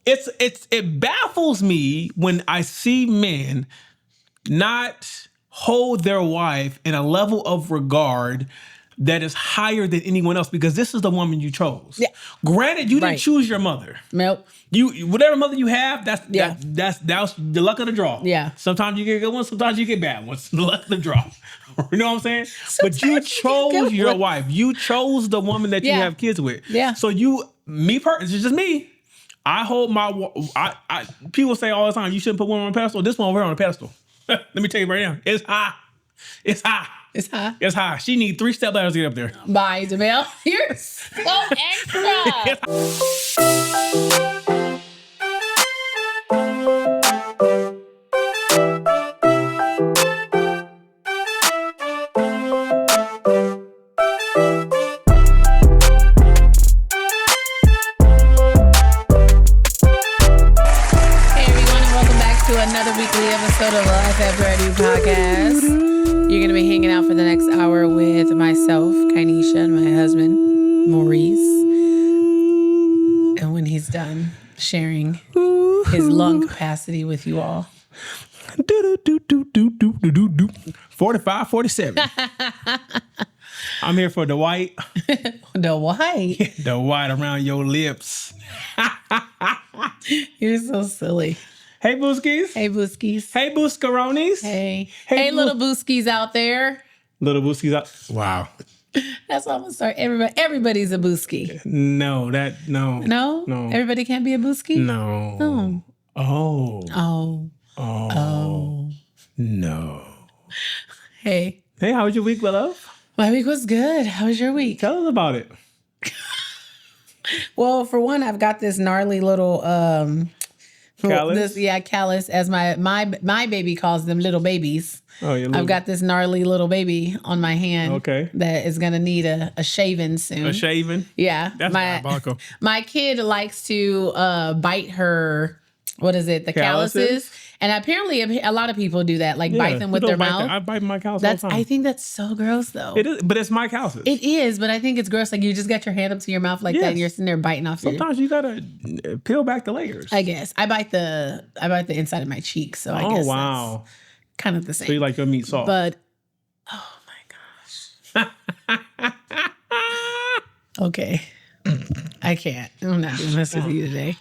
it baffles me when I see men not hold their wife in a level of regard that is higher than anyone else, because this is the woman you chose. Yeah. Granted, you didn't choose your mother. Nope. You whatever mother you have, that's the luck of the draw. Yeah. Sometimes you get good ones, sometimes you get bad ones. The luck of the draw. You know what I'm saying? But you chose your wife. You chose the woman that you have kids with. Yeah. So it's just me. I hold people say all the time, you shouldn't put women on a pedestal. This one over here on a pedestal. Let me tell you right now, it's high. It's high. It's high. It's high. She needs 3 step ladders to get up there. Bye, Jamel. You're so extra. Another weekly episode of the Life After I Do podcast. You're going to be hanging out for the next hour with myself, Kainisha, and my husband, Maurice. And when he's done sharing his lung capacity with you all. 45, 47. I'm here for the white. The white? The white around your lips. You're so silly. Hey, Booskies. Hey, Booskies. Hey, Booscaronis. Hey. Hey, little Booskies out there. Little Booskies out. Wow. That's what I'm going to start. Everybody's a Booski. No. No? Everybody can't be a Booski? No. Oh. No. Hey. Hey, how was your week, love? My week was good. How was your week? Tell us about it. Well, for one, I've got this gnarly little... callus? Callus, as my baby calls them, little babies. Oh, yeah. I've got this gnarly little baby on my hand. Okay. That is going to need a shaving soon. A shaving? Yeah. That's diabolical. My kid likes to bite her, what is it, the calluses? And apparently a lot of people do that, like bite them with their mouth. I bite my calluses all the time. I think that's so gross, though. It is, but it's my calluses. It is, but I think it's gross. Like, you just got your hand up to your mouth like that, and you're sitting there biting off. Sometimes you gotta peel back the layers. I guess I bite the inside of my cheek, so I guess that's kind of the same. So you like your meat soft? But oh my gosh. Okay, I can't. I'm not doing this with you today.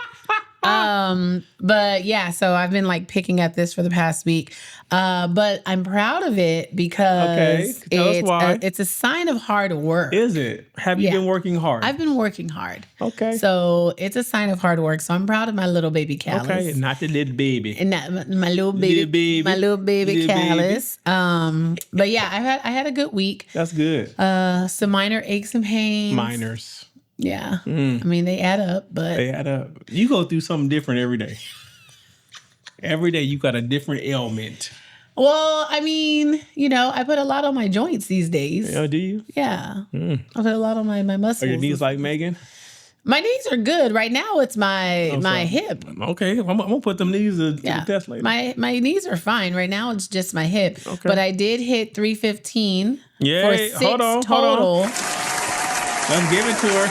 But yeah, so I've been like picking at this for the past week. But I'm proud of it because it's a sign of hard work. Is it? Have you been working hard? I've been working hard. Okay. So it's a sign of hard work. So I'm proud of my little baby callus. Okay, not the little baby. And not my little baby. My little baby callus. But yeah, I had a good week. That's good. Some minor aches and pains. Minors. Yeah. I mean, they add up, but... They add up. You go through something different every day. Every day you got a different ailment. Well, I mean, I put a lot on my joints these days. Oh, do you? Yeah. I put a lot on my muscles. Are your knees like Megan? My knees are good. Right now, it's my hip. Okay. I'm going to put them knees to the test later. My knees are fine. Right now, it's just my hip. Okay. But I did hit 315 for 6 total. Hold on. Let's give it to her.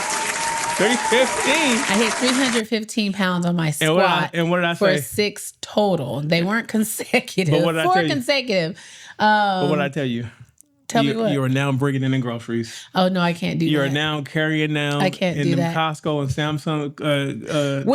315. I hit 315 pounds on my squat. And what did I say? For 6 total. They weren't consecutive. But what did I tell you? 4 consecutive. But what did I tell you? Tell me what? You are now bringing in the groceries. Oh, no, I can't do that. You are now carrying down. I can't do that. Costco and Samsung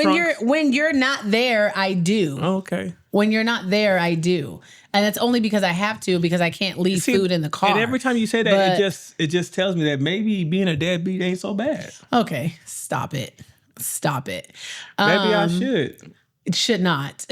When you're not there, I do. Oh, okay. When you're not there, I do. And it's only because I have to, because I can't leave food in the car. And every time you say that, it just tells me that maybe being a deadbeat ain't so bad. Okay, stop it. Stop it. Maybe I should. It should not.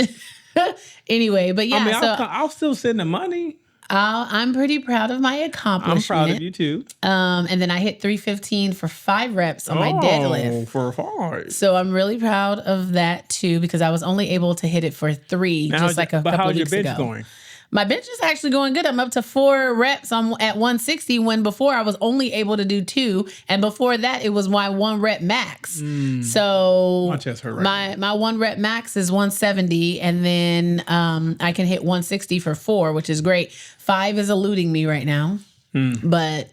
Anyway, but yeah. I mean, I'll still send the money. I'm pretty proud of my accomplishment. I'm proud of you too. And then I hit 315 for 5 reps on my deadlift. For 5. So I'm really proud of that too, because I was only able to hit it for 3 now, just like a couple of weeks ago. But how's your bench going? My bench is actually going good. I'm up to 4 reps at 160 when before I was only able to do 2. And before that, it was my 1 rep max. So my chest hurt right my 1 rep max is 170. And then I can hit 160 for 4, which is great. 5 is eluding me right now. But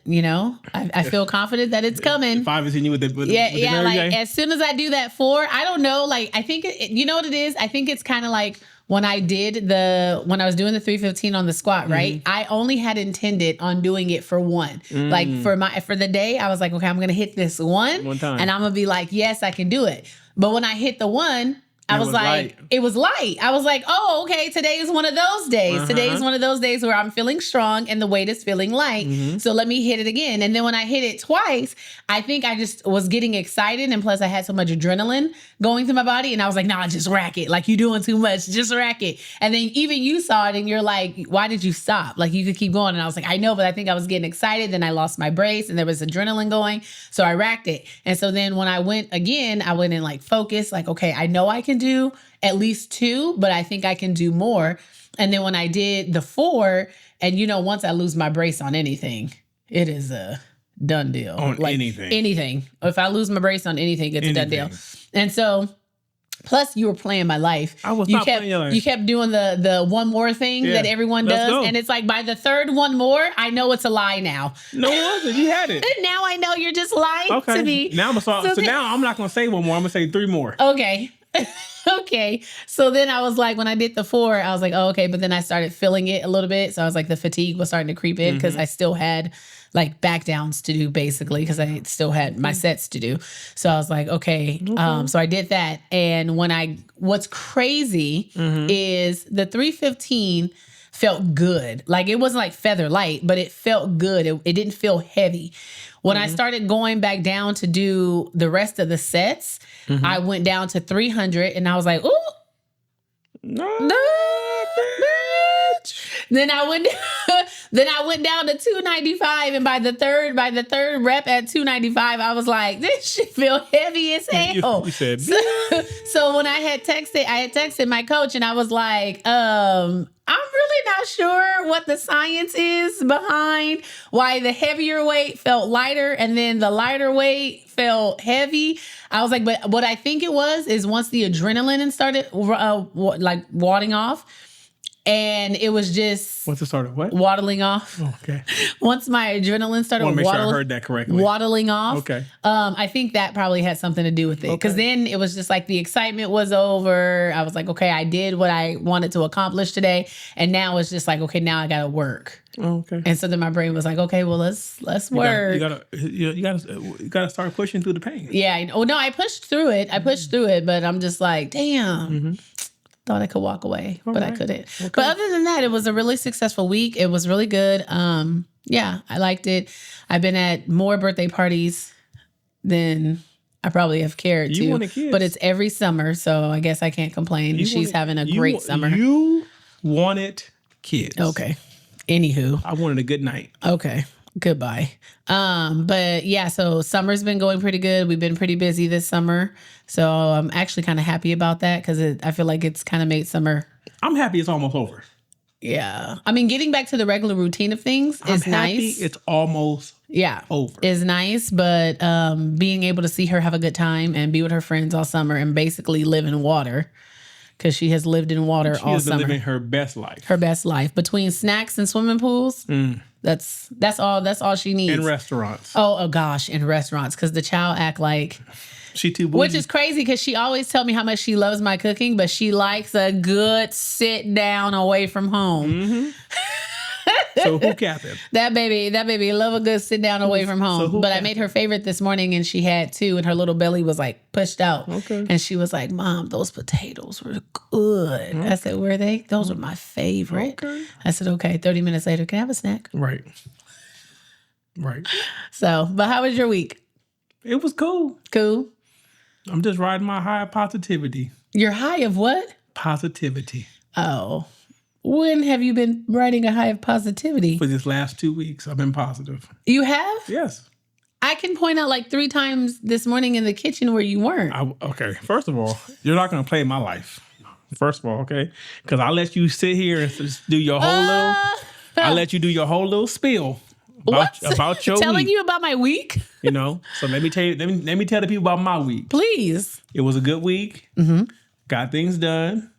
I feel confident that it's coming. 5 is in you with the like as soon as I do that 4, I don't know. Like I think you know what it is. I think it's kind of like when I was doing the 315 on the squat, right? I only had intended on doing it for 1. Like for the day, I was like, okay, I'm gonna hit this one time, and I'm gonna be like, yes, I can do it. But when I hit the 1, I was like, light. It was light. I was like, oh, okay, today is one of those days. Today is one of those days where I'm feeling strong and the weight is feeling light. So let me hit it again. And then when I hit it twice, I think I just was getting excited. And plus I had so much adrenaline going through my body. And I was like, nah, just rack it. Like, you're doing too much. Just rack it. And then even you saw it and you're like, why did you stop? Like, you could keep going. And I was like, I know, but I think I was getting excited. Then I lost my brace and there was adrenaline going. So I racked it. And so then when I went again, I went in like focus, like, okay, I know I can do at least 2, but I think I can do more. And then when I did the 4, and once I lose my brace on anything, it is a done deal. On like anything. Anything. If I lose my brace on anything, it's a done deal. And so, plus you were playing my life. I was not playing your life. You kept doing the one more thing that everyone does. Go. And it's like by the 3rd one more, I know it's a lie now. No, it wasn't. You had it. And now I know you're just lying to me. Now now I'm not going to say 1 more. I'm going to say 3 more. Okay. Okay. So then I was like, when I did the 4, I was like, oh, okay. But then I started feeling it a little bit. So I was like, the fatigue was starting to creep in because I still had like back downs to do basically because I still had my sets to do. So I was like, okay. So I did that. And what's crazy is the 315 felt good. Like it wasn't like feather light, but it felt good. It didn't feel heavy. When I started going back down to do the rest of the sets, I went down to 300 and I was like, ooh, no, bitch. Then I went down to 295, and by the third rep at 295, I was like, this shit feel heavy as hell. You said, so when I had texted my coach and I was like, I'm really not sure what the science is behind why the heavier weight felt lighter and then the lighter weight felt heavy. I was like, but what I think it was is once the adrenaline started like wadding off, and it was just once it started what? Waddling off. Oh, okay. Once my adrenaline started I heard that correctly. Waddling off. Okay. I think that probably had something to do with it. Because then it was just like the excitement was over. I was like, okay, I did what I wanted to accomplish today. And now it's just like, okay, now I gotta work. Oh, okay. And so then my brain was like, okay, well let's work. You gotta start pushing through the pain. Yeah. Oh no, I pushed through it. But I'm just like, damn. Thought I could walk away, but I couldn't. Okay. But other than that, it was a really successful week. It was really good. Yeah, I liked it. I've been at more birthday parties than I probably have cared to. Wanted kids. But it's every summer, so I guess I can't complain. She's having a great summer. You wanted kids. Okay. Anywho. I wanted a good night. Okay. Goodbye. But yeah, so summer's been going pretty good. We've been pretty busy this summer. So I'm actually kind of happy about that because I feel like it's kind of made summer. I'm happy it's almost over. Yeah. I mean, getting back to the regular routine of things is nice. It's almost over. Is nice, but being able to see her have a good time and be with her friends all summer and basically live in water. Because she has lived in water all summer. She has been living her best life. Her best life. Between snacks and swimming pools, that's all she needs. And restaurants. Oh gosh, in restaurants. Because the child act like... She too bougie. Which is crazy because she always tell me how much she loves my cooking, but she likes a good sit down away from home. So who capped it? That baby love a good sit down away from home. But I made her favorite this morning and she had 2 and her little belly was like pushed out. Okay. And she was like, Mom, those potatoes were good. Okay. I said, were they? Those were my favorite. Okay. I said, okay. 30 minutes later, can I have a snack? Right. So, but how was your week? It was cool. Cool. I'm just riding my high of positivity. Your high of what? Positivity. Oh. When have you been riding a high of positivity? For this last 2 weeks, I've been positive. You have? Yes. I can point out like 3 times this morning in the kitchen where you weren't. Okay. First of all, you're not going to play my life. First of all, okay? Because I let you sit here and just do your whole I let you do your whole little spiel. About your telling week. You about my week? So let me tell you. Let me tell the people about my week. Please. It was a good week. Got things done.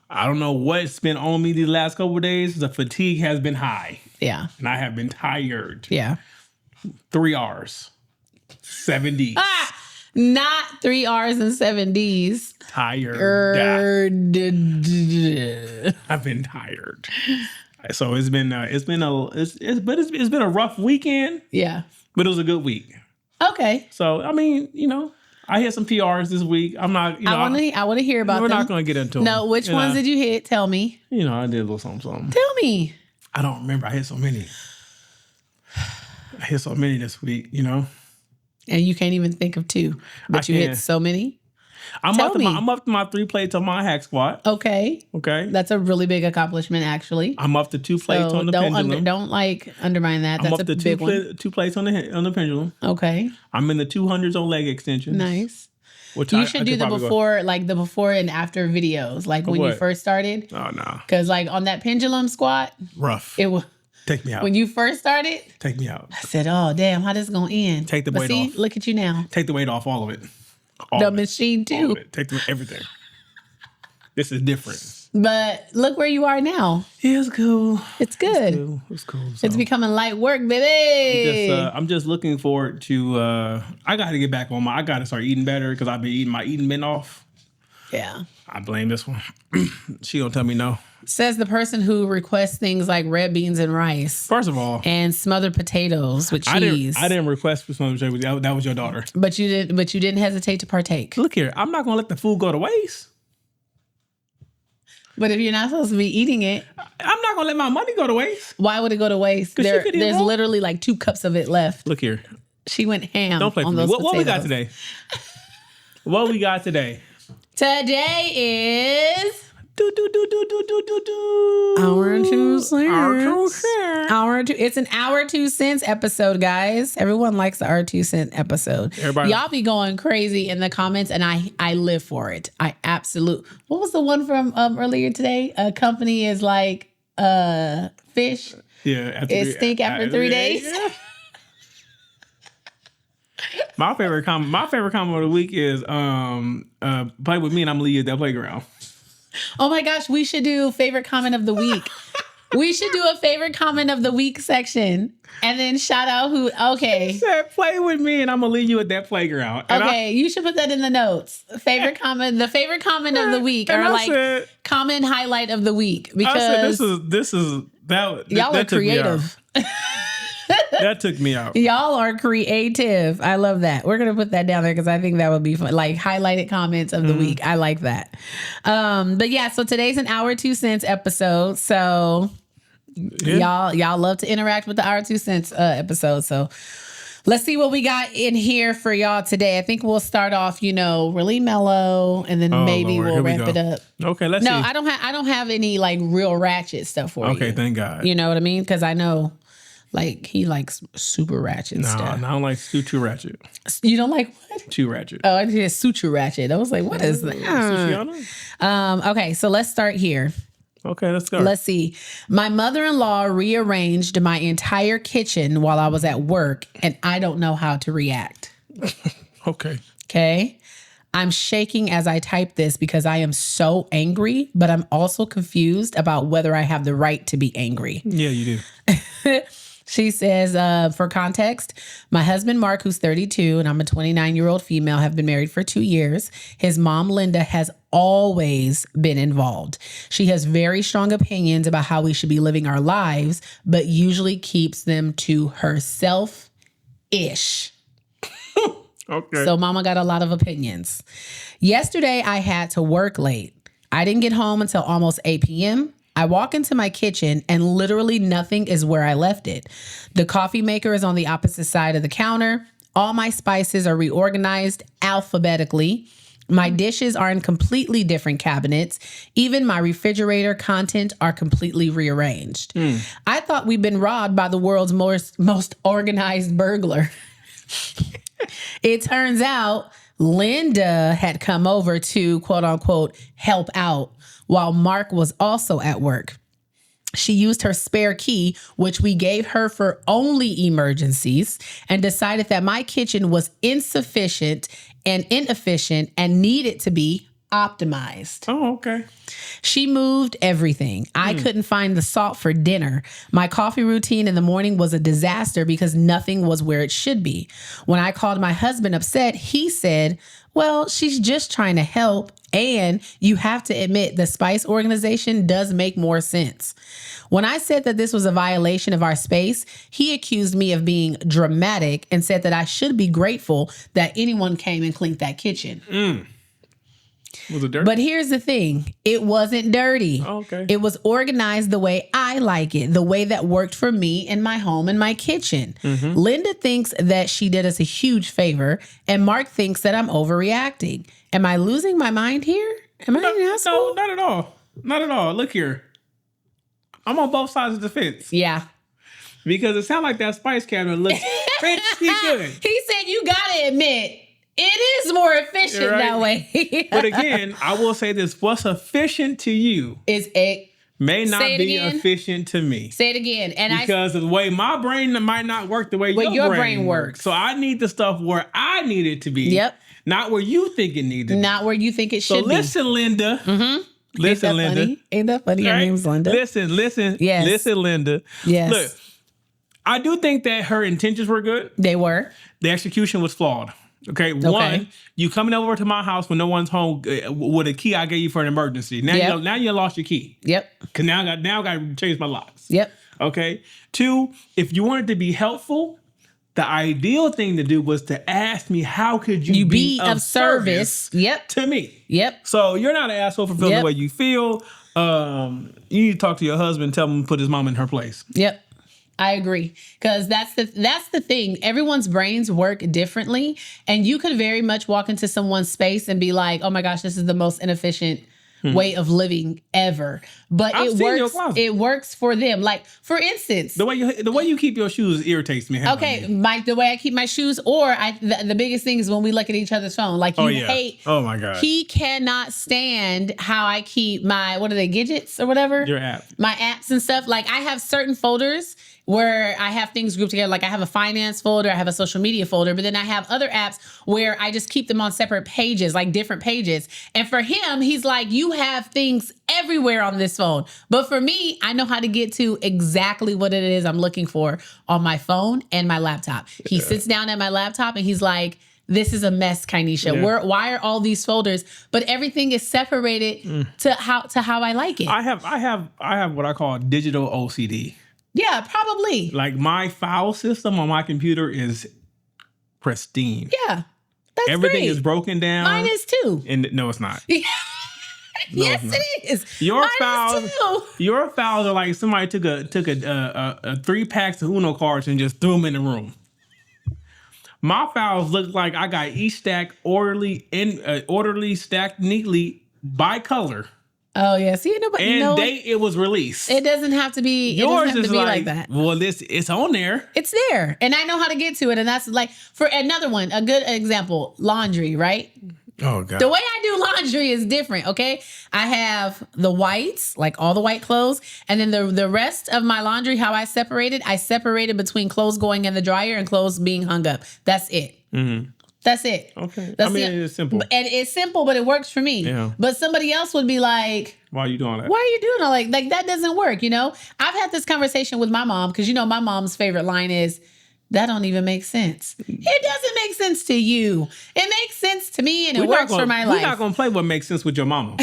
I don't know what's been on me these last couple of days. The fatigue has been high. Yeah. And I have been tired. Yeah. 3 R's. 7 D's. Not 3 R's and 7 D's. Tired. I've been tired. So it's been a rough weekend. Yeah. But it was a good week. Okay. So I mean, I hit some PRs this week. I'm not, I want to hear about them. We're not going to get into them. No, which ones did you hit? Tell me. I did a little something. Tell me. I don't remember. I hit so many. This week, And you can't even think of 2. But you hit so many? I'm up to my 3 plates on my hack squat. Okay. That's a really big accomplishment, actually. I'm up to 2 plates on the pendulum. Don't undermine that. That's a big one. 2 plates on the pendulum. Okay. I'm in the 200s on leg extensions. Nice. You should do the before and after videos, like when you first started. Oh no. Because like on that pendulum squat, rough. It was. Take me out. When you first started, take me out. I said, "Oh damn, how this gonna end?" Take the weight off. Look at you now. Take the weight off, all of it. The machine too. All of it. Take everything. This is different. But look where you are now. Yeah, it's cool. It's good. It's cool. So. It's becoming light work, baby. I'm just looking forward to. I got to get back on I got to start eating better because I've been eating my eating bin off. Yeah. I blame this one. She don't tell me no. Says the person who requests things like red beans and rice. First of all, and smothered potatoes with cheese. I didn't request for smothered potatoes. That was your daughter. But you didn't hesitate to partake. Look here, I'm not gonna let the food go to waste. But if you're not supposed to be eating it, I'm not gonna let my money go to waste. Why would it go to waste? There's literally like 2 cups of it left. Look here, she went ham. Don't play on for those me. potatoes. What we got today? What we got today? Today is Hour 2 cents. Hour 2. It's an hour 2 cents episode, guys. Everyone likes the hour 2 cent episode. Y'all be going crazy in the comments, and I live for it. I absolutely. What was the one from earlier today? A company is like fish. Yeah, it stink after 3 days. Yeah. My favorite comment of the week is play with me and I'm gonna leave you at that playground. Oh my gosh, we should do favorite comment of the week. We should do a favorite comment of the week section and then shout out who. Okay. She said, play with me and I'm gonna leave you at that playground. And okay, you should put that in the notes. Favorite comment, the favorite comment of the week, or like comment highlight of the week. Because this is that y'all are creative. That took me out. Y'all are creative. I love that. We're going to put that down there because I think that would be fun. Like highlighted comments of the week. I like that. But yeah, so today's an hour 2 cents episode. So y'all love to interact with the hour 2 cents episode. So let's see what we got in here for y'all today. I think we'll start off, really mellow, and then maybe we'll wrap it up. Okay, let's see. No, I don't have any like real ratchet stuff for you. Okay, thank God. You know what I mean? Because I know. Like, he likes super ratchet stuff. No, I don't like too ratchet. You don't like what? Too ratchet. Oh, I did suture ratchet. I was like, what is that? Okay, so let's start here. Okay, let's go. Let's see. My mother-in-law rearranged my entire kitchen while I was at work, and I don't know how to react. Okay. I'm shaking as I type this because I am so angry, but I'm also confused about whether I have the right to be angry. Yeah, you do. She says, for context, my husband, Mark, who's 32, and I'm a 29-year-old female, have been married for 2 years. His mom, Linda, has always been involved. She has very strong opinions about how we should be living our lives, but usually keeps them to herself-ish. Okay. So mama got a lot of opinions. Yesterday, I had to work late. I didn't get home until almost 8 p.m., I walk into my kitchen and literally nothing is where I left it. The coffee maker is on the opposite side of the counter. All my spices are reorganized alphabetically. My dishes are in completely different cabinets. Even my refrigerator content are completely rearranged. I thought we'd been robbed by the world's most organized burglar. It turns out Linda had come over to, quote unquote, help out while Mark was also at work. She used her spare key, which we gave her for only emergencies, and decided that my kitchen was insufficient and inefficient and needed to be optimized. Oh, okay. She moved everything. I couldn't find the salt for dinner. My coffee routine in the morning was a disaster because nothing was where it should be. When I called my husband upset, he said, well, she's just trying to help. And you have to admit the Spice organization does make more sense. When I said that this was a violation of our space, he accused me of being dramatic and said that I should be grateful that anyone came and cleaned that kitchen. Was it dirty? But here's the thing. It wasn't dirty. Oh, okay. It was organized the way I like it, the way that worked for me in my home and my kitchen. Linda thinks that she did us a huge favor, and Mark thinks that I'm overreacting. Am I losing my mind here? Am I an asshole? No, not at all. Not at all. Look here. I'm on both sides of the fence. Yeah. Because it sounds like that spice cabinet looks pretty good. He said you gotta admit, it is more efficient that way. But again, I will say this. What's efficient to you is it may not be efficient to me. Say it again. Because the way my brain might not work the way your brain works. So I need the stuff where I need it to be. Yep. Not where you think it needs to be. Not where you think it should be. So listen, Linda. Listen, Linda. Funny? Ain't that funny? Her name's Linda. Listen. Yes. Listen, Linda. Yes. Look, I do think that her intentions were good. They were. The execution was flawed. Okay. One, you coming over to my house when no one's home with a key I gave you for an emergency. Now you lost your key. Yep. Because now I got to change my locks. Yep. Okay. Two, if you wanted to be helpful, the ideal thing to do was to ask me, how could you be of service to me? Yep. So you're not an asshole for feeling the way you feel. You need to talk to your husband, tell him to put his mom in her place. Yep. I agree. Because that's the thing. Everyone's brains work differently. And you could very much walk into someone's space and be like, oh my gosh, this is the most inefficient way of living ever. But it works for them. Like, for instance, the way you keep your shoes irritates me. Okay, the way I keep my shoes, or the biggest thing is when we look at each other's phone. Like, you hate. Oh my god. He cannot stand how I keep my, what are they, gadgets or whatever? Your app. My apps and stuff. Like, I have certain folders where I have things grouped together. Like, I have a finance folder, I have a social media folder, but then I have other apps where I just keep them on separate pages, like different pages. And for him, he's like, you have things everywhere on this phone. But for me, I know how to get to exactly what it is I'm looking for on my phone and my laptop. He sits down at my laptop and he's like, this is a mess, Kainisha. Yeah. Why are all these folders? But everything is separated to how I like it. I have what I call digital OCD. Yeah, probably. Like, my file system on my computer is pristine. Yeah. That's Everything great. is broken down. Mine is too. And no, it's not. Yes, it is. Your files are like somebody took a 3 packs of Uno cards and just threw them in the room. My files look like I got each stack orderly stacked neatly by color. Oh yeah, see, nobody. And date it was released. It doesn't have to be. Yours is like that. Well, it's on there. It's there, and I know how to get to it. And that's like, for another one, a good example: laundry. Right? Oh god. The way I do laundry is different. Okay, I have the whites, like all the white clothes, and then the rest of my laundry. How I separate it between clothes going in the dryer and clothes being hung up. That's it. Mm-hmm. That's it. Okay. It's simple. And it's simple, but it works for me. Yeah. But somebody else would be like, why are you doing that? Why are you doing all like that doesn't work, you know? I've had this conversation with my mom because, you know, my mom's favorite line is, that don't even make sense. It doesn't make sense to you. It makes sense to me and it works for my life. We're not going to play what makes sense with your mama.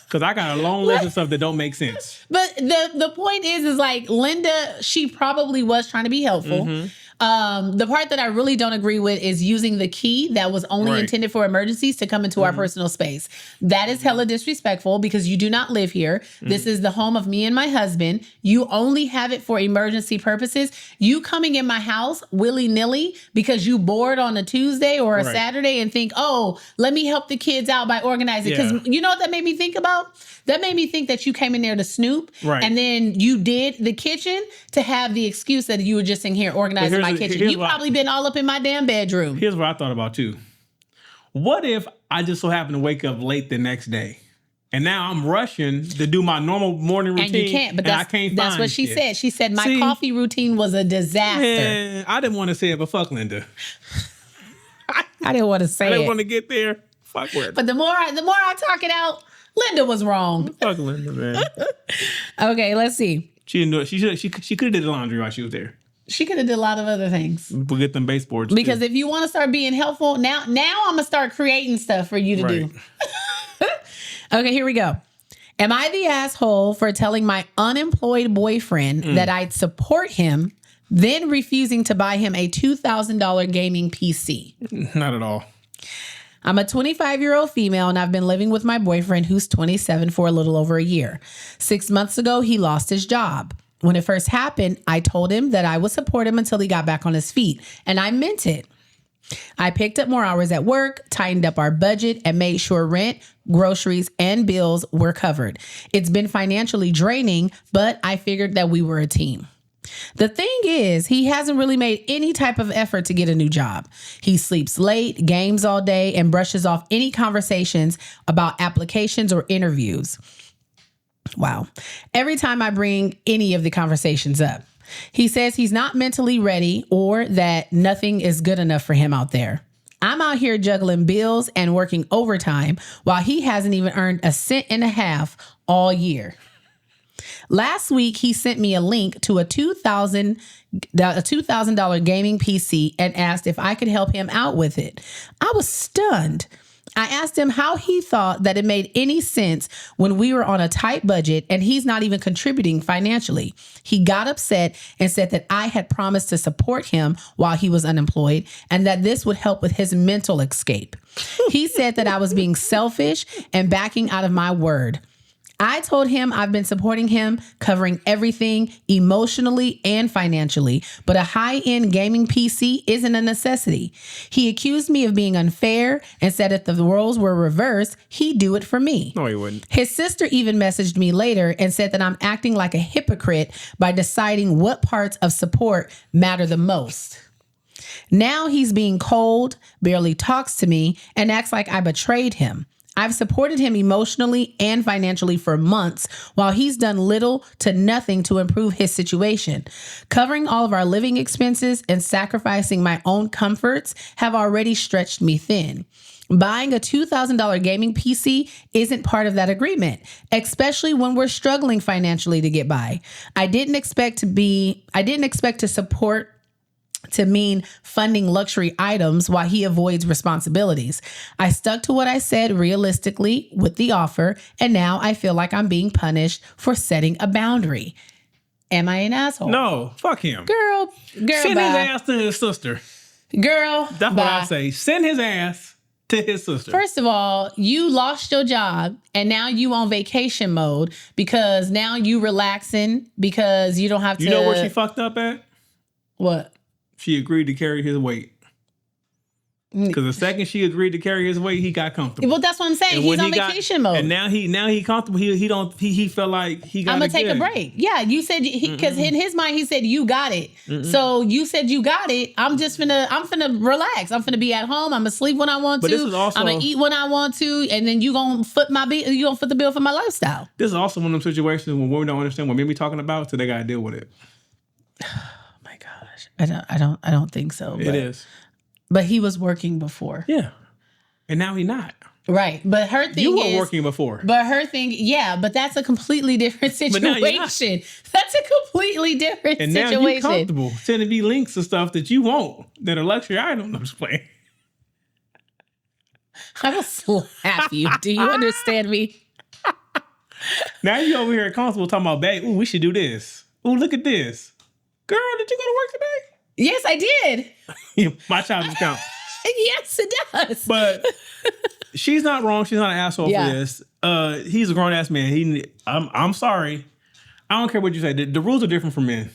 Because I got a long list of stuff that don't make sense. But the point is like, Linda, she probably was trying to be helpful. Mm-hmm. The part that I really don't agree with is using the key that was only intended for emergencies to come into our personal space. That is hella disrespectful because you do not live here. This is the home of me and my husband. You only have it for emergency purposes. You coming in my house willy-nilly because you bored on a Tuesday or a Saturday and think, oh, let me help the kids out by organizing. Because you know what that made me think about? That made me think that you came in there to snoop and then you did the kitchen to have the excuse that you were just in here organizing my kitchen. You probably been all up in my damn bedroom. Here's what I thought about too. What if I just so happen to wake up late the next day and now I'm rushing to do my normal morning routine and you can't, but that's what she said. She said my coffee routine was a disaster. Man, I didn't want to say it, but fuck Linda. I didn't want to say it. I didn't want to get there. Fuck Linda. But the more I talk it out, Linda was wrong. Fuck Linda, man. Okay, let's see. She didn't do it. She could have did the laundry while she was there. She could have did a lot of other things. We'll get them baseboards. Because too. if you want to start being helpful, now I'm going to start creating stuff for you to do. Okay, here we go. Am I the asshole for telling my unemployed boyfriend that I'd support him, then refusing to buy him a $2,000 gaming PC? Not at all. I'm a 25-year-old female, and I've been living with my boyfriend, who's 27, for a little over a year. 6 months ago, he lost his job. When it first happened, I told him that I would support him until he got back on his feet, and I meant it. I picked up more hours at work, tightened up our budget, and made sure rent, groceries, and bills were covered. It's been financially draining, but I figured that we were a team. The thing is, he hasn't really made any type of effort to get a new job. He sleeps late, games all day, and brushes off any conversations about applications or interviews. Wow. Every time I bring any of the conversations up, he says he's not mentally ready or that nothing is good enough for him out there. I'm out here juggling bills and working overtime while he hasn't even earned a cent and a half all year. Last week, he sent me a link to a $2,000 gaming PC and asked if I could help him out with it. I was stunned. I asked him how he thought that it made any sense when we were on a tight budget and he's not even contributing financially. He got upset and said that I had promised to support him while he was unemployed and that this would help with his mental escape. He said that I was being selfish and backing out of my word. I told him I've been supporting him, covering everything emotionally and financially, but a high-end gaming PC isn't a necessity. He accused me of being unfair and said if the roles were reversed, he'd do it for me. No, he wouldn't. His sister even messaged me later and said that I'm acting like a hypocrite by deciding what parts of support matter the most. Now he's being cold, barely talks to me, and acts like I betrayed him. I've supported him emotionally and financially for months while he's done little to nothing to improve his situation. Covering all of our living expenses and sacrificing my own comforts have already stretched me thin. Buying a $2,000 gaming PC isn't part of that agreement, especially when we're struggling financially to get by. I didn't expect to support to mean funding luxury items while he avoids responsibilities. I stuck to what I said realistically with the offer, and now I feel like I'm being punished for setting a boundary. Am I an asshole? No, fuck him. Girl, Send bye. his ass to his sister. Girl, That's bye. what I say. Send his ass to his sister. First of all, you lost your job and now you on vacation mode because now you relaxing because you don't have to. You know where she fucked up at? What? She agreed to carry his weight. Because the second she agreed to carry his weight, he got comfortable. Well, that's what I'm saying. He's on vacation mode. And now he comfortable. He felt like he got. I'm gonna take a break. Yeah, you said because in his mind he said you got it. So you said you got it. I'm finna relax. I'm finna be at home. I'm gonna sleep when I want to. This is also, I'm gonna eat when I want to, and then you gonna foot the bill for my lifestyle. This is also one of them situations when women don't understand what men be talking about, so they gotta deal with it. I don't think so. It is. But he was working before. Yeah. And now he's not. Right. But her thing you were working before. But her thing, yeah, but that's a completely different situation. That's a completely different and situation. And now you're comfortable sending me links of stuff that you want that are luxury items. I'm just playing. I will slap you. Do you understand me? Now you over here comfortable talking about, babe, ooh, we should do this. Ooh, look at this. Girl, did you go to work today? Yes, I did. My child just counts. Yes, it does. But she's not wrong. She's not an asshole for this. He's a grown ass man. I'm sorry. I don't care what you say. The rules are different for men.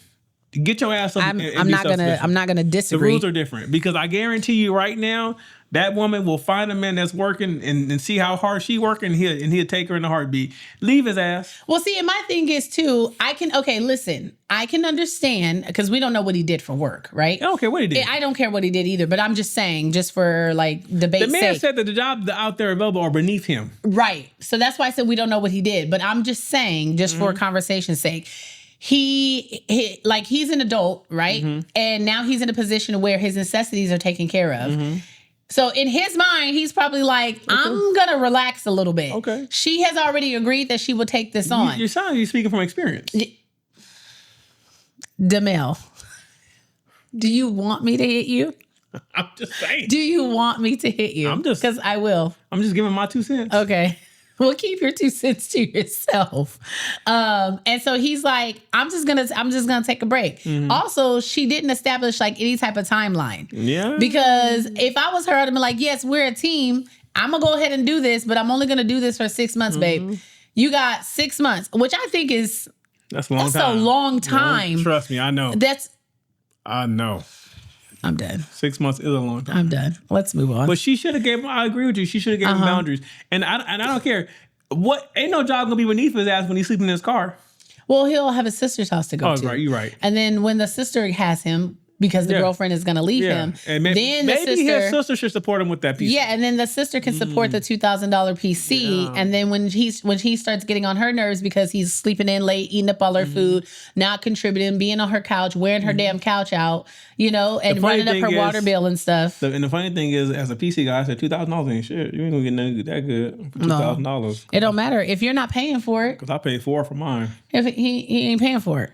Get your ass up. I'm not gonna disagree. The rules are different because I guarantee you right now that woman will find a man that's working and see how hard she working. He'll take her in a heartbeat. Leave his ass. Well, see, and my thing is too. I can understand because we don't know what he did for work, right? I don't care what he did. I don't care what he did either. But I'm just saying, just for like debate's sake. The man said that the jobs out there available are beneath him. Right. So that's why I said we don't know what he did. But I'm just saying, just for conversation's sake. He's an adult, right? And now he's in a position where his necessities are taken care of. So in his mind, he's probably like, I'm going to relax a little bit. Okay. She has already agreed that she will take this on. You're speaking from experience. Demel, do you want me to hit you? I'm just saying. Do you want me to hit you? Because I will. I'm just giving my 2 cents. Okay. Well, keep your 2 cents to yourself. And so he's like, I'm just gonna take a break. Mm-hmm. Also, she didn't establish like any type of timeline. Yeah. Because if I was her, I'd be like, yes, we're a team. I'm gonna go ahead and do this, but I'm only gonna do this for 6 months, babe. You got 6 months, which I think that's a long time. A long time. No, trust me, I know. I know. I'm done. 6 months is a long time. I'm done. Let's move on. But she should have gave him, I agree with you. She should have gave him boundaries. And I don't care. Ain't no job gonna be beneath his ass when he's sleeping in his car. Well, he'll have his sister's house to go to. Oh, right, you're right. And then when the sister has him, because the girlfriend is going to leave him. And then maybe his sister should support him with that PC. Yeah, and then the sister can support the $2,000 PC. Yeah. And then when he starts getting on her nerves because he's sleeping in late, eating up all her food, not contributing, being on her couch, wearing her damn couch out, and running up her water bill and stuff. And the funny thing is, as a PC guy, I said $2,000 ain't shit. You ain't gonna get nothing that good for $2,000. No. It don't matter if you're not paying for it. Because I paid $4 for mine. If he ain't paying for it.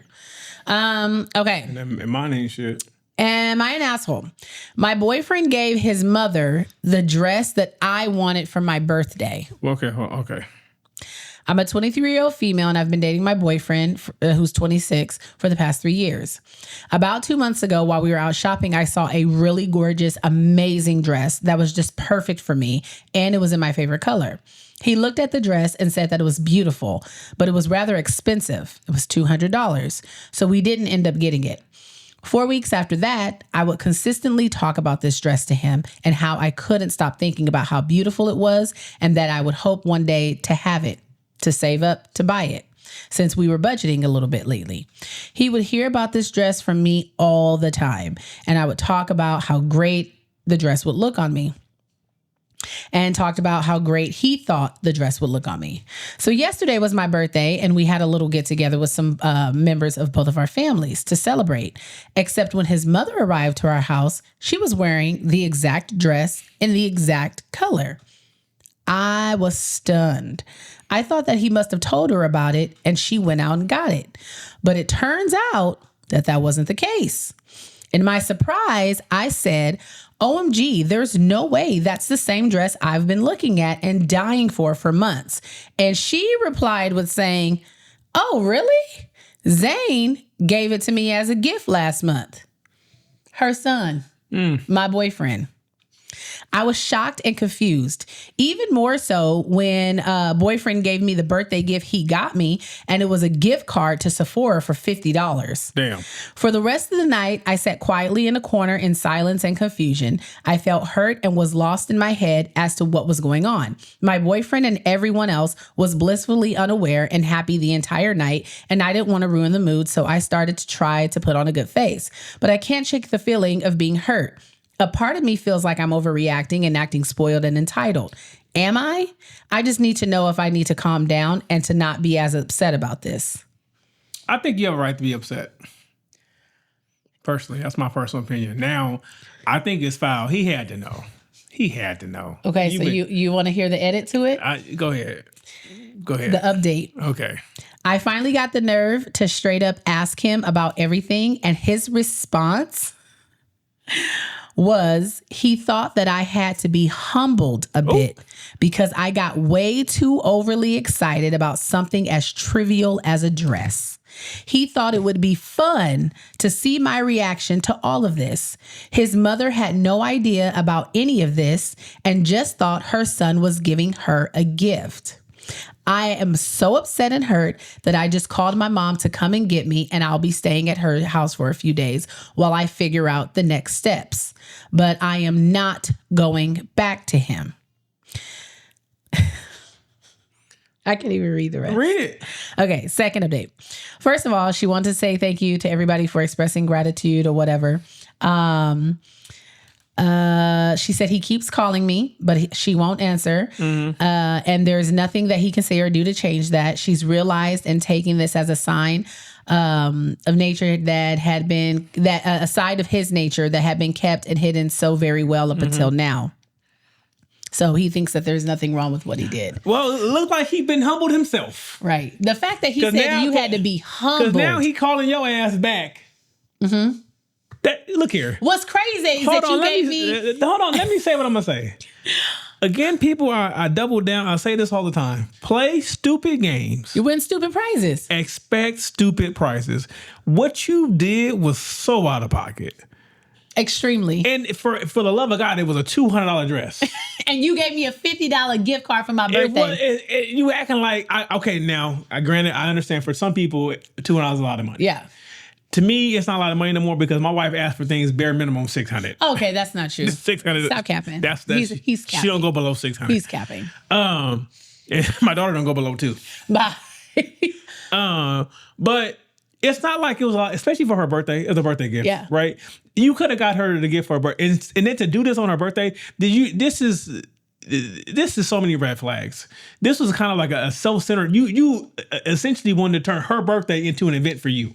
Okay. And mine ain't shit. Am I an asshole? My boyfriend gave his mother the dress that I wanted for my birthday. Okay. I'm a 23-year-old female, and I've been dating my boyfriend, who's 26, for the past 3 years. About 2 months ago, while we were out shopping, I saw a really gorgeous, amazing dress that was just perfect for me, and it was in my favorite color. He looked at the dress and said that it was beautiful, but it was rather expensive. It was $200, so we didn't end up getting it. 4 weeks after that, I would consistently talk about this dress to him and how I couldn't stop thinking about how beautiful it was and that I would hope one day to have it, to save up to buy it, since we were budgeting a little bit lately. He would hear about this dress from me all the time, and I would talk about how great the dress would look on me. And talked about how great he thought the dress would look on me. So yesterday was my birthday, and we had a little get together with some members of both of our families to celebrate. Except when his mother arrived to our house, she was wearing the exact dress in the exact color. I was stunned. I thought that he must have told her about it, and she went out and got it. But it turns out that wasn't the case. In my surprise, I said, OMG, there's no way that's the same dress I've been looking at and dying for months. And she replied with saying, oh, really? Zane gave it to me as a gift last month. Her son, my boyfriend. I was shocked and confused, even more so when boyfriend gave me the birthday gift he got me, and it was a gift card to Sephora for $50. Damn. For the rest of the night, I sat quietly in a corner in silence and confusion. I felt hurt and was lost in my head as to what was going on. My boyfriend and everyone else was blissfully unaware and happy the entire night, and I didn't want to ruin the mood, so I started to try to put on a good face. But I can't shake the feeling of being hurt. A part of me feels like I'm overreacting and acting spoiled and entitled. Am I? I just need to know if I need to calm down and to not be as upset about this. I think you have a right to be upset. Personally, that's my personal opinion. Now, I think it's foul. He had to know. Okay, so you want to hear the edit to it? Go ahead. The update. Okay. I finally got the nerve to straight up ask him about everything, and his response was he thought that I had to be humbled a bit because I got way too overly excited about something as trivial as a dress. He thought it would be fun to see my reaction to all of this. His mother had no idea about any of this and just thought her son was giving her a gift. I am so upset and hurt that I just called my mom to come and get me, and I'll be staying at her house for a few days while I figure out the next steps. But I am not going back to him. I can't even read the rest. Read it. Okay, second update. First of all, she wanted to say thank you to everybody for expressing gratitude or whatever. She said he keeps calling me, but she won't answer. And there's nothing that he can say or do to change that. She's realized and taking this as a sign of nature that had been, a side of his nature that had been kept and hidden so very well up until now. So he thinks that there's nothing wrong with what he did. Well, it looked like he'd been humbled himself. Right. The fact that he said you had to be humbled. Because now he calling your ass back. Mm-hmm. Look here. What's crazy is that you gave me... Hold on. Let me say what I'm going to say. Again, people, I double down. I say this all the time. Play stupid games. You win stupid prizes. Expect stupid prizes. What you did was so out of pocket. Extremely. And for the love of God, it was a $200 dress. And you gave me a $50 gift card for my birthday. You acting like, now, granted, I understand for some people, $200 is a lot of money. Yeah. To me, it's not a lot of money no more because my wife asked for things bare minimum $600. Okay, that's not true. $600. Stop capping. That's he's capping. She don't go below $600. He's capping. And my daughter don't go below $200. Bye. But it's not like it was a lot, especially for her birthday. It was a birthday gift, yeah. Right? You could have got her the gift for her birthday, and then to do this on her birthday. This is so many red flags. This was kind of like a self-centered. You essentially wanted to turn her birthday into an event for you.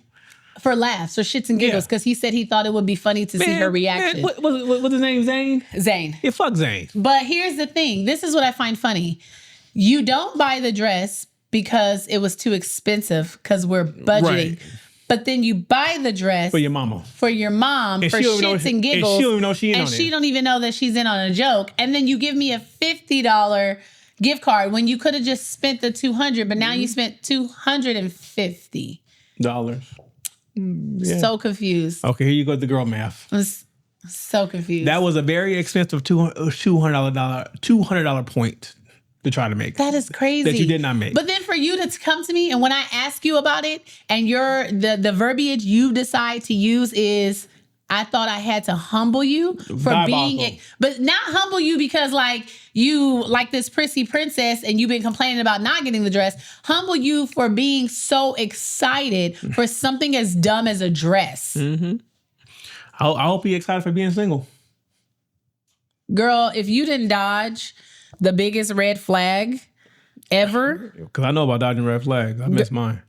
For laughs or shits and giggles, because he said he thought it would be funny to see her reaction. What's his name? Zane? Zane. Yeah, fuck Zane. But here's the thing. This is what I find funny. You don't buy the dress because it was too expensive because we're budgeting. Right. But then you buy the dress for your mama. For your mom, for shits and giggles. And she don't even know she in on it. And she don't even know that she's in on a joke. And then you give me a $50 gift card when you could have just spent the $200, but now you spent $250. Yeah. So confused. Okay, here you go with the girl math. I was so confused. That was a very expensive $200 point to try to make. That is crazy. That you did not make. But then for you to come to me and when I ask you about it and the verbiage you decide to use is, I thought I had to humble you for being, but not humble you because like you like this prissy princess and you've been complaining about not getting the dress. Humble you for being so excited for something as dumb as a dress. Mm-hmm. I hope you're excited for being single. Girl, if you didn't dodge the biggest red flag ever. Because I know about dodging red flags. I missed mine.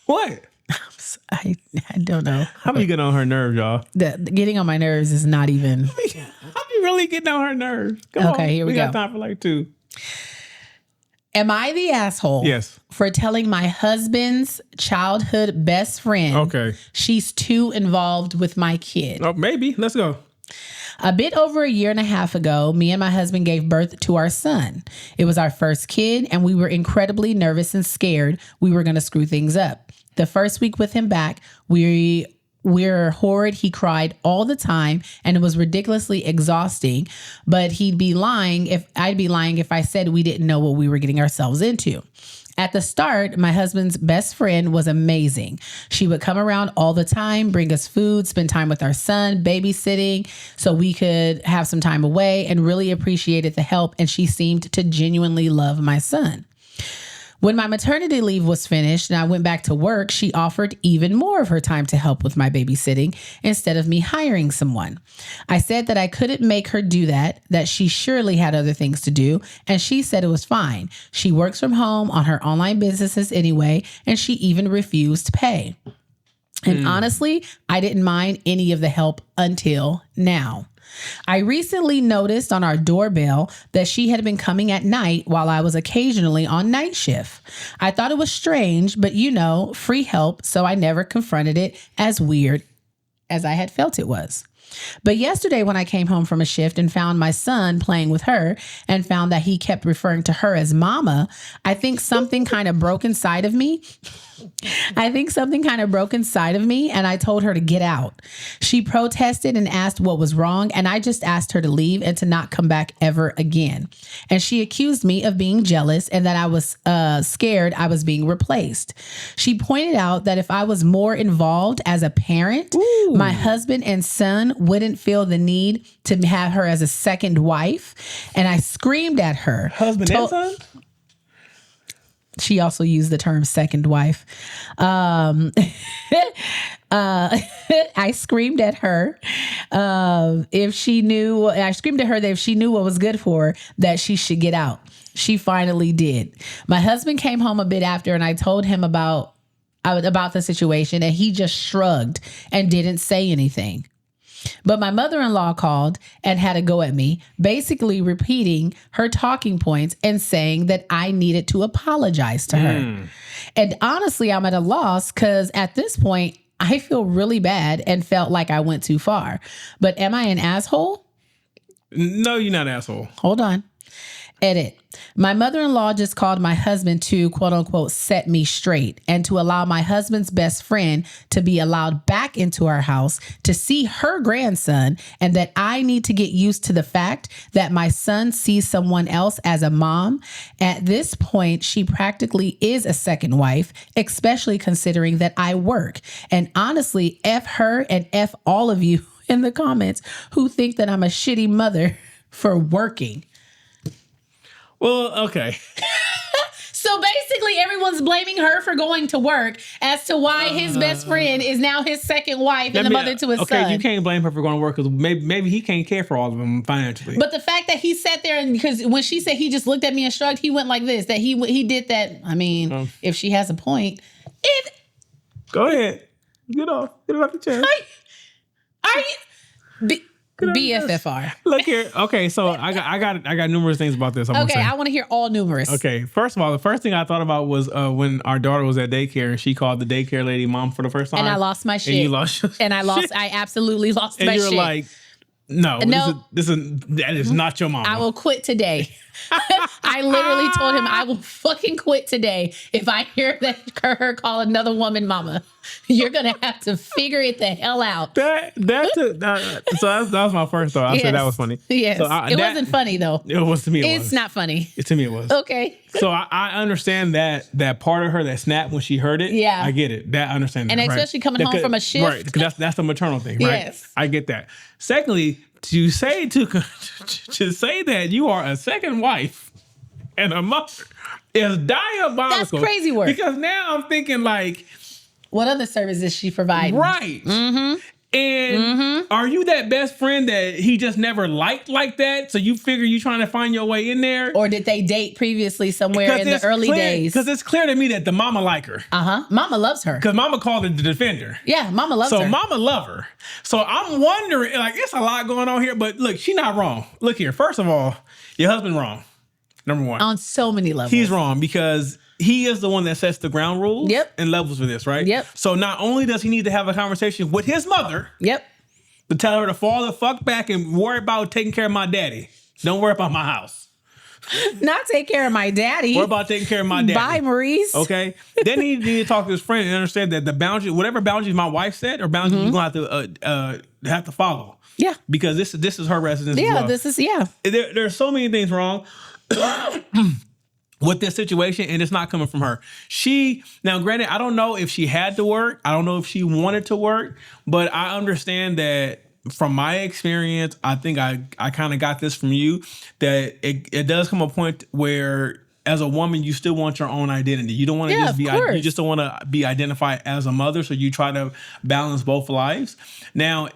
What? I don't know. How are you getting on her nerves, y'all? Getting on my nerves is not even. How you really getting on her nerves? Come on. Here we go. We got time for like 2. Am I the asshole? Yes. For telling my husband's childhood best friend she's too involved with my kid? Oh, maybe. Let's go. A bit over a year and a half ago, me and my husband gave birth to our son. It was our first kid, and we were incredibly nervous and scared we were going to screw things up. The first week with him back, we're horrid. He cried all the time, and it was ridiculously exhausting. But I'd be lying if I said we didn't know what we were getting ourselves into. At the start, my husband's best friend was amazing. She would come around all the time, bring us food, spend time with our son, babysitting, so we could have some time away, and really appreciated the help. And she seemed to genuinely love my son. When my maternity leave was finished and I went back to work, she offered even more of her time to help with my babysitting instead of me hiring someone. I said that I couldn't make her do that she surely had other things to do, and she said it was fine. She works from home on her online businesses anyway, and she even refused to pay. And honestly, I didn't mind any of the help until now. I recently noticed on our doorbell that she had been coming at night while I was occasionally on night shift. I thought it was strange, but free help, so I never confronted it as weird as I had felt it was. But yesterday when I came home from a shift and found my son playing with her and found that he kept referring to her as mama, I think something kind of broke inside of me. And I told her to get out. She protested and asked what was wrong, and I just asked her to leave and to not come back ever again. And she accused me of being jealous and that I was scared I was being replaced. She pointed out that if I was more involved as a parent, my husband and son wouldn't feel the need to have her as a second wife. And I screamed at her. Husband and son? She also used the term second wife. I screamed at her that if she knew what was good for her, that she should get out. She finally did. My husband came home a bit after, and I told him about the situation, and he just shrugged and didn't say anything. But my mother-in-law called and had a go at me, basically repeating her talking points and saying that I needed to apologize to her. And honestly, I'm at a loss because at this point, I feel really bad and felt like I went too far. But am I an asshole? No, you're not an asshole. Hold on. Edit. My mother-in-law just called my husband to quote unquote set me straight and to allow my husband's best friend to be allowed back into our house to see her grandson, and that I need to get used to the fact that my son sees someone else as a mom. At this point, she practically is a second wife, especially considering that I work. And honestly, F her and F all of you in the comments who think that I'm a shitty mother for working. Well, okay. So basically, everyone's blaming her for going to work as to why his best friend is now his second wife and the mother to his son. Okay, you can't blame her for going to work because maybe he can't care for all of them financially. But the fact that he sat there and because when she said he just looked at me and shrugged, he went like this. That he did that. I mean, if she has a point, go ahead, get it off your chest. BFFR. Look here. Okay, so I got numerous things about this. Okay, I want to hear all numerous. Okay, first of all, the first thing I thought about was when our daughter was at daycare and she called the daycare lady mom for the first time. And I lost my shit. And you lost your And I absolutely lost my shit. And you were like, no, that is not your mama. I will quit today. I literally told him I will fucking quit today if I hear her call another woman mama. You're gonna have to figure it the hell out. So that was my first thought. I said that was funny. Yes, so it wasn't funny though. It was to me. It's not funny. To me, it was. Okay. So I understand that part of her that snapped when she heard it. Yeah, I get it. That I understand. And that, especially coming home from a shift, right? Because that's the maternal thing, right? Yes, I get that. Secondly, to say that you are a second wife and a mother is diabolical. That's crazy work. Because now I'm thinking like, what other services she providing? Right. Mm-hmm. And are you that best friend that he just never liked like that? So you figure you trying to find your way in there? Or did they date previously somewhere in the early days? Because it's clear to me that the mama like her. Mama loves her. Because mama called her the defender. Yeah, mama loves her. So mama love her. So I'm wondering, like, it's a lot going on here, but look, she not wrong. Look here. First of all, your husband wrong. Number one. On so many levels. He's wrong because he is the one that sets the ground rules and levels for this, right? Yep. So not only does he need to have a conversation with his mother to tell her to fall the fuck back and worry about taking care of my daddy. Don't worry about my house. Not take care of my daddy. Worry about taking care of my daddy. Bye, Maurice. Okay. Then he need to talk to his friend and understand that the boundary, whatever boundaries my wife set or boundaries you're gonna have to follow. Yeah. Because this is her residence. Yeah, as well. There's so many things wrong with this situation, and it's not coming from her. Now granted, I don't know if she had to work. I don't know if she wanted to work, but I understand that from my experience, I think I kind of got this from you, that it does come a point where as a woman, you still want your own identity. You don't want to you just don't want to be identified as a mother. So you try to balance both lives. Now,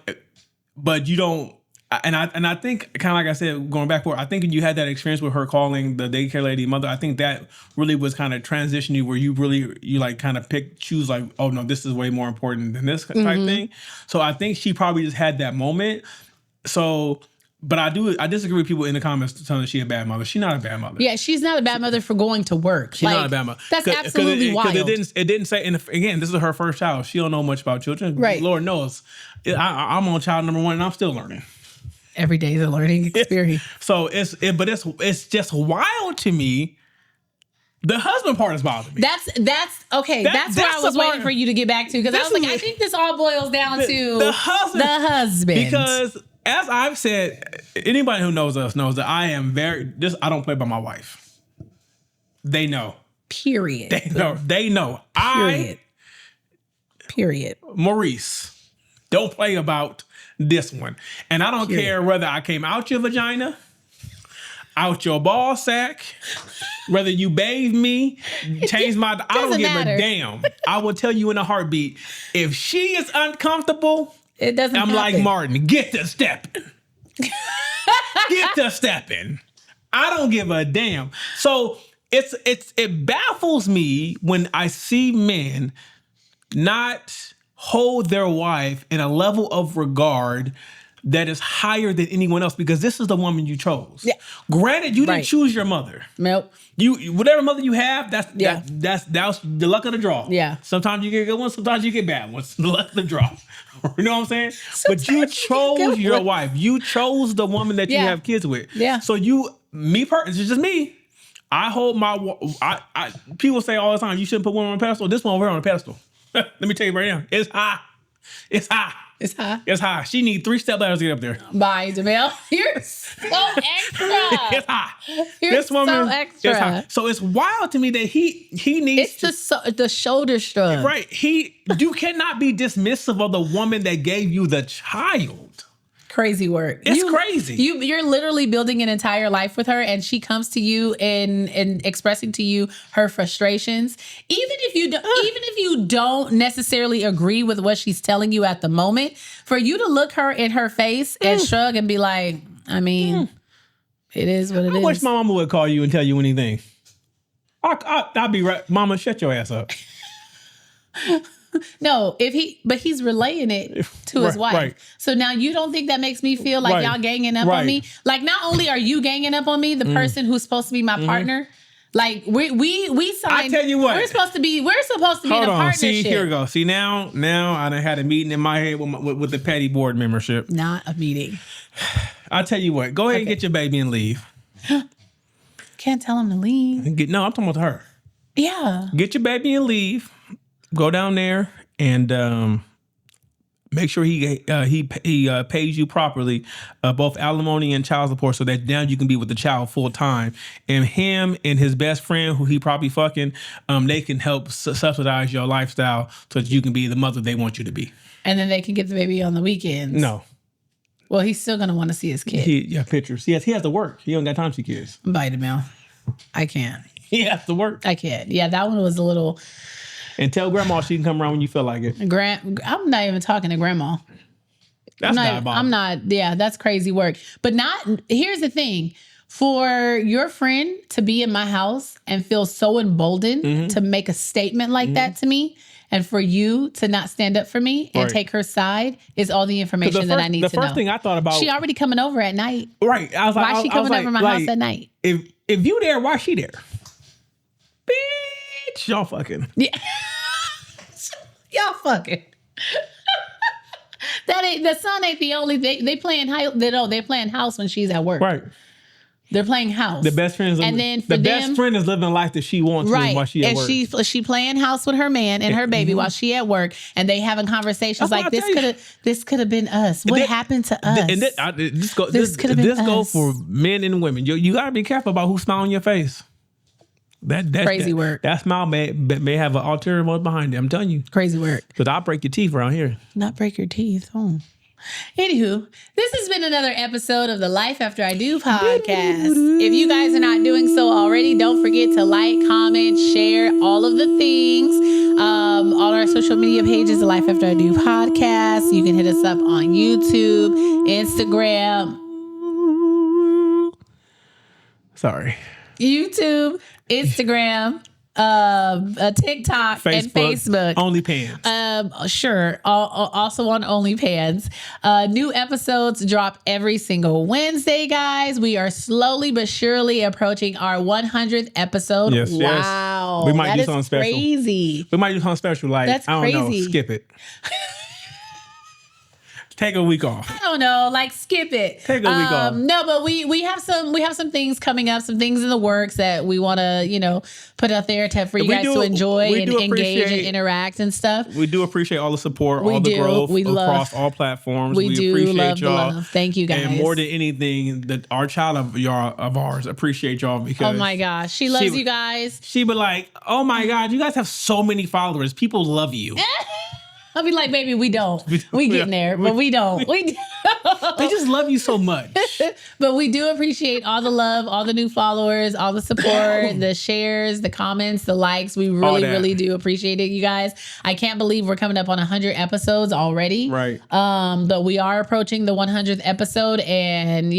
but you don't, and I think, kind of like I said, going back I think you had that experience with her calling the daycare lady mother. I think that really was kind of transition you where you like kind of choose like, oh no, this is way more important than this type thing. So I think she probably just had that moment. So, but I disagree with people in the comments telling her she's a bad mother. She's not a bad mother. Yeah, she's not a bad mother for going to work. She's not a bad mother. That's absolutely wild. Because it didn't say, and again, this is her first child. She don't know much about children. Right. Lord knows. I'm on child number 1 and I'm still learning. Every day is a learning experience. So it's just wild to me. The husband part is bothering me. That's okay. That's where I was waiting for you to get back to, because I was like, I think this all boils down to the husband. Because as I've said, anybody who knows us knows that I am I don't play by my wife. They know. Period. They know. Period. Maurice, don't play about this one. And I don't care whether I came out your vagina, out your ball sack, whether you bathed me, changed I don't give a damn. I will tell you in a heartbeat. If she is uncomfortable, it doesn't I'm happen. like Martin, get to stepping. Get to stepping. I don't give a damn. So it baffles me when I see men not hold their wife in a level of regard that is higher than anyone else because this is the woman you chose. Yeah. Granted, you didn't choose your mother. Nope. You whatever mother you have, that's the luck of the draw. Yeah. Sometimes you get good ones, sometimes you get bad ones. The luck of the draw. You know what I'm saying? But you chose your wife. You chose the woman that you have kids with. Yeah. So it's just me. I hold I people say all the time, you shouldn't put women on a pedestal. This one over here on a pedestal. Let me tell you right now, it's high. It's high. It's high. It's high. She needs 3 step ladders to get up there. Bye, Jamel. You're so extra. It's high. You're so extra. It's high. So it's wild to me that he needs the shoulder shrug. Right. You cannot be dismissive of the woman that gave you the child. Crazy work. It's crazy. You're literally building an entire life with her, and she comes to you and expressing to you her frustrations. Even if you don't necessarily agree with what she's telling you at the moment, for you to look her in her face and shrug and be like, I mean, it is what it is. I wish my mama would call you and tell you anything. I'll be right. Mama, shut your ass up. No, but he's relaying it to his wife. Right. So now you don't think that makes me feel like y'all ganging up on me? Like, not only are you ganging up on me, the person who's supposed to be my partner, like we signed. I tell you what, we're supposed to be the partnership. See, here we go. See, now I done had a meeting in my head with the petty board membership. Not a meeting. I tell you what, go ahead and get your baby and leave. Can't tell him to leave. No, I'm talking about her. Yeah. Get your baby and leave. Go down there and make sure he pays you properly, both alimony and child support, so that now you can be with the child full time. And him and his best friend, who he probably fucking, they can help subsidize your lifestyle so that you can be the mother they want you to be. And then they can get the baby on the weekends. No. Well, he's still gonna want to see his kid. Pictures. Yes, he has to work. He don't got time to see kids. Bite him out. I can't. He has to work. I can't. Yeah, that one was a little. And tell grandma she can come around when you feel like it. I'm not even talking to grandma. That's diabolical. I'm not. Yeah, that's crazy work. But here's the thing. For your friend to be in my house and feel so emboldened to make a statement like that to me, and for you to not stand up for me and take her side, is all the information that I need to know. The first thing I thought about... She already coming over at night. Right. I was like... Why is she coming over my house at night? If you there, why she there? Bitch, y'all fucking. Yeah. Y'all fucking. The son ain't the only... They playing house when she's at work. Right. They're playing house. The best friend is living the life that she wants while she at work. And she playing house with her man and her baby while she at work, and they having conversations like this could have been us. What happened to us? This go for men and women. You gotta be careful about who smile on your face. That crazy work. That smile may have an ulterior motive behind it. I'm telling you, crazy work. Because I'll break your teeth around here. Not break your teeth. Oh. Anywho, this has been another episode of the Life After I Do podcast. If you guys are not doing so already, don't forget to like, comment, share, all of the things. All our social media pages, the Life After I Do podcast. You can hit us up on YouTube, Instagram. Sorry. YouTube, Instagram, TikTok, Facebook, and Facebook. OnlyPans. Sure. Also on OnlyPans. New episodes drop every single Wednesday, guys. We are slowly but surely approaching our 100th episode. Yes, wow. Yes. We might do something special. Crazy. We might do something special. Like, that's I don't crazy. know, skip it. Take a week off. I don't know, like skip it. Take a week off. No, but we have some things coming up, some things in the works that we want to, put out there for you guys to enjoy and engage and interact and stuff. We do appreciate all the support, all the growth across all platforms. We do appreciate love y'all. The love. Thank you guys. And more than anything, our child of ours appreciate y'all because oh my gosh, she loves you guys. She be like, oh my God, you guys have so many followers. People love you. I'll be like, baby, we don't. We getting there, but we don't. They just love you so much. But we do appreciate all the love, all the new followers, all the support, the shares, the comments, the likes. We really do appreciate it, you guys. I can't believe we're coming up on 100 episodes already. Right. But we are approaching the 100th episode, and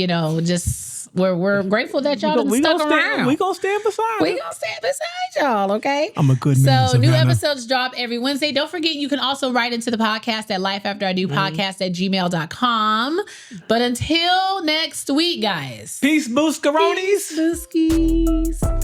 just We're grateful that y'all done stuck around. We gonna stand beside We gonna stand beside y'all, okay? I'm a good man, So new Savannah. episodes drop every Wednesday. Don't forget, you can also write into the podcast at lifeafterido podcast@gmail.com. But until next week, guys. Peace, Booskaronis. Booskies.